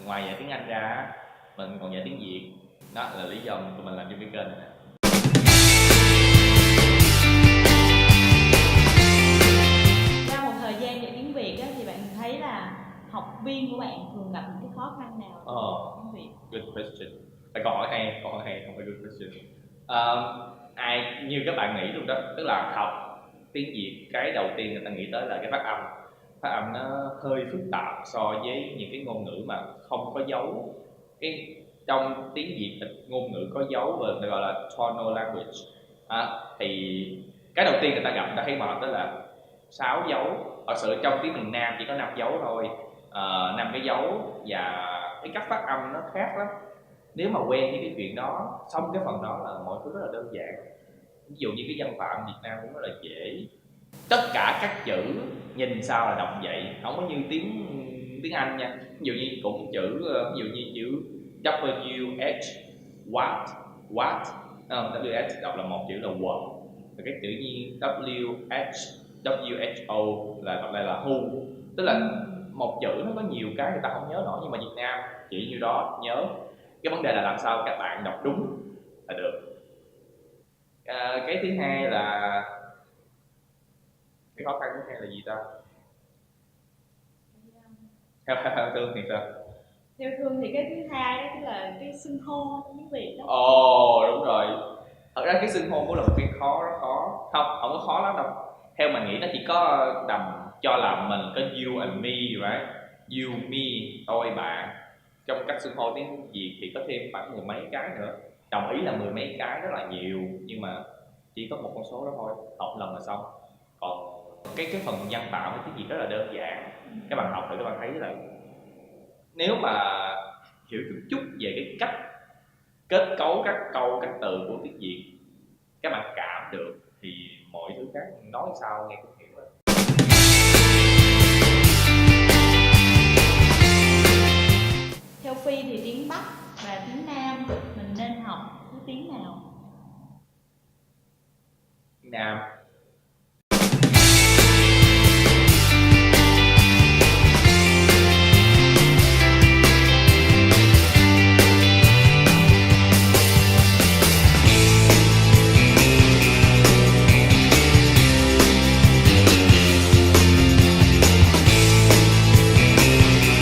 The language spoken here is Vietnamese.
ngoài dạy tiếng Anh ra mình còn dạy tiếng Việt. Đó là lý do tụi mình làm cho cái kênh này. Qua một thời gian dạy tiếng Việt á, thì bạn thấy là học viên của bạn thường gặp những cái khó khăn nào trong tiếng Việt? Good question. Câu hỏi hay, không phải good question. Như các bạn nghĩ luôn đó, tức là học tiếng Việt, cái đầu tiên người ta nghĩ tới là cái phát âm. Phát âm nó hơi phức tạp so với những cái ngôn ngữ mà không có dấu. Trong tiếng Việt ngôn ngữ có dấu và gọi là tonal language. Thì cái đầu tiên người ta gặp, người ta thấy mệt đó là 6 dấu. Thật sự trong tiếng miền Nam chỉ có 5 dấu thôi, 5 cái dấu, và cái cách phát âm nó khác lắm. Nếu mà quen với cái chuyện đó, xong cái phần đó là mọi thứ rất là đơn giản. Ví dụ như cái văn phạm Việt Nam cũng rất là dễ, tất cả các chữ nhìn sao là đọc vậy, không có như tiếng Anh nha. Ví dụ như cụm chữ, ví dụ như chữ WH, what, WH đọc là một chữ là what, và cái chữ như WHO là đọc lại là who. Tức là một chữ nó có nhiều cái người ta không nhớ nổi, nhưng mà Việt Nam chỉ như đó nhớ. Cái vấn đề là làm sao các bạn đọc đúng là được. Cái thứ hai là cái khó khăn thứ hai là gì ta? Theo Thương thì sao? Theo Thương thì cái thứ hai đó chính là cái xưng hô trong tiếng Việt đó. Đúng rồi. Thật ra cái xưng hô cũng là một cái rất khó. Không có khó lắm đâu. Theo mình nghĩ nó chỉ có tầm cho là mình có you and me, right? You, me, tôi, bạn. Trong cách xưng hô tiếng Việt thì có thêm khoảng 10 mấy cái nữa. Đồng ý là 10 mấy cái rất là nhiều, nhưng mà chỉ có một con số đó thôi, học lần là xong. Còn cái phần văn tạo với tiếng Việt rất là đơn giản. Các bạn học thì các bạn thấy là nếu mà hiểu chút về cái cách kết cấu các câu, các từ của tiếng Việt, các bạn cảm được thì mọi thứ khác nói sao nghe cũng hiểu rồi. Theo Phi thì tiếng Bắc và tiếng Nam mình nên học thứ tiếng nào? Nam